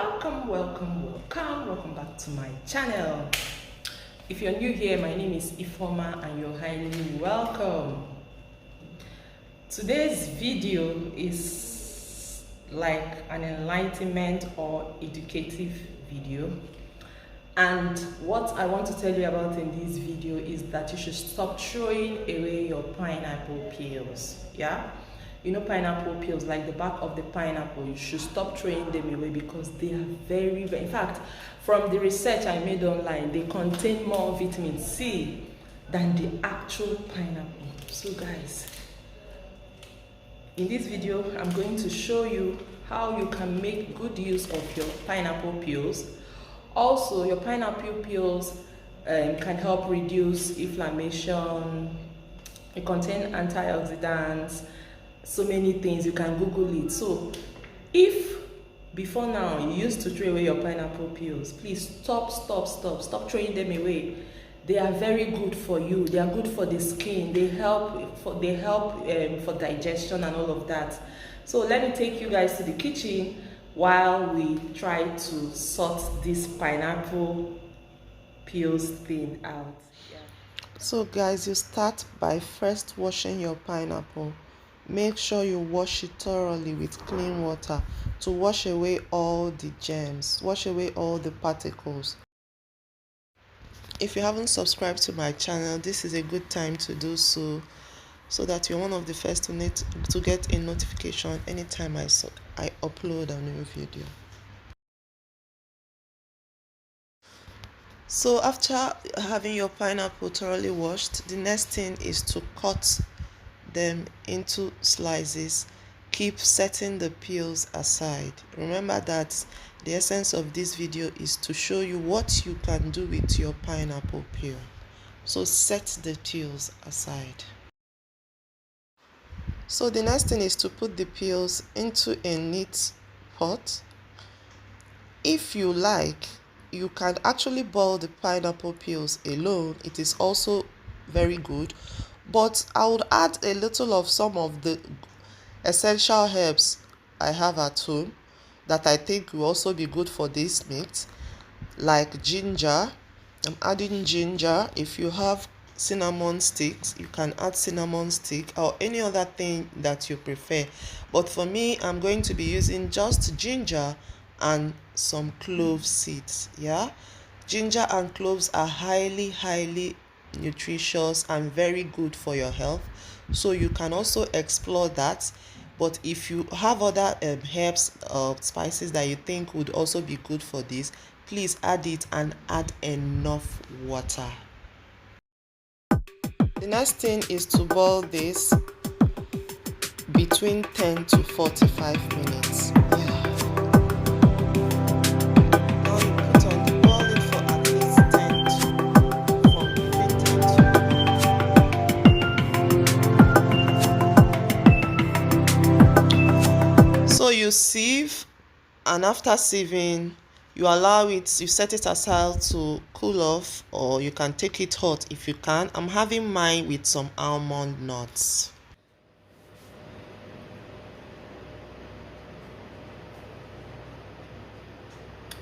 welcome back to my channel. If you're new here, my name is Iphie and you're highly welcome. Today's video is like an enlightenment or educative video, and what I want to tell you about in this video is that you should stop throwing away your pineapple peels. Yeah, you know, pineapple peels, like the back of the pineapple, you should stop throwing them away because they are very, in fact, from the research I made online, they contain more vitamin C than the actual pineapple. So guys, in this video I'm going to show you how you can make good use of your pineapple peels. Also, your pineapple peels can help reduce inflammation. It contains antioxidants, so many things. You can Google it. So if before now you used to throw away your pineapple peels, please stop throwing them away. They are very good for you. They are good for the skin. They help for digestion and all of that. So let me take you guys to the kitchen while we try to sort this pineapple peels thing out. Yeah. So guys, you start by first washing your pineapple. Make sure you wash it thoroughly with clean water to wash away all the germs, wash away all the particles. If you haven't subscribed to my channel, this is a good time to do so that you're one of the first to get a notification anytime I upload a new video. So after having your pineapple thoroughly washed, the next thing is to cut them into slices. Keep setting the peels aside. Remember that the essence of this video is to show you what you can do with your pineapple peel. So set the peels aside. So the next thing is to put the peels into a neat pot. If you like, you can actually boil the pineapple peels alone. It is also very good, but I would add a little of some of the essential herbs I have at home that I think will also be good for this meat, like ginger. I'm adding ginger. If you have cinnamon sticks, you can add cinnamon stick or any other thing that you prefer, but for me, I'm going to be using just ginger and some clove seeds. Yeah, ginger and cloves are highly nutritious and very good for your health, so you can also explore that. But if you have other herbs or spices that you think would also be good for this, please add it and add enough water. The next thing is to boil this between 10 to 45 minutes. Yeah. Now you put on the boiling for at least 10 to So you sieve, and after sieving, you allow it, you set it aside to cool off, or you can take it hot if you can. I'm having mine with some almond nuts.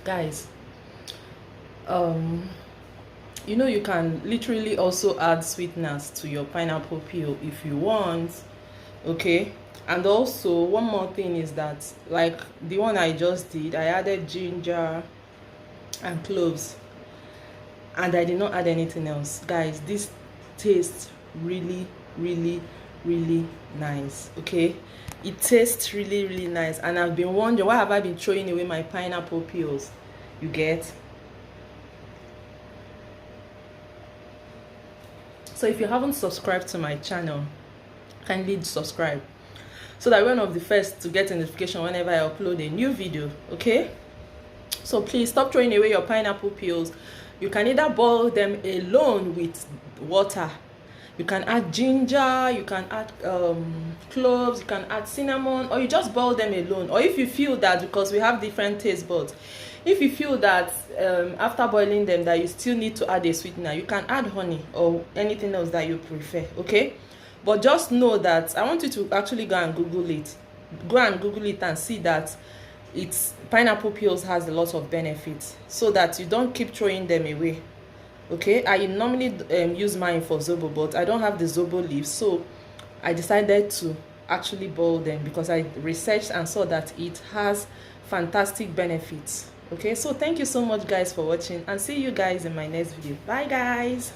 Guys, you know, you can literally also add sweeteners to your pineapple peel if you want, okay? And also one more thing is that, like the one I just did, I added ginger and cloves and I did not add anything else. Guys, this tastes really nice. Okay, it tastes really nice, and I've been wondering, why have I been throwing away my pineapple peels? You get? So if you haven't subscribed to my channel, kindly subscribe so that you're one of the first to get a notification whenever I upload a new video. Okay, so please stop throwing away your pineapple peels. You can either boil them alone with water, you can add ginger, you can add cloves, you can add cinnamon, or you just boil them alone. Or if you feel that, because we have different taste buds, if you feel that after boiling them that you still need to add a sweetener, you can add honey or anything else that you prefer. Okay, but just know that I want you to actually go and Google it and see that It's pineapple peels has a lot of benefits, so that you don't keep throwing them away. Okay, I normally use mine for zobo, but I don't have the zobo leaves, so I decided to actually boil them because I researched and saw that it has fantastic benefits. Okay, so thank you so much guys for watching, and see you guys in my next video. Bye guys.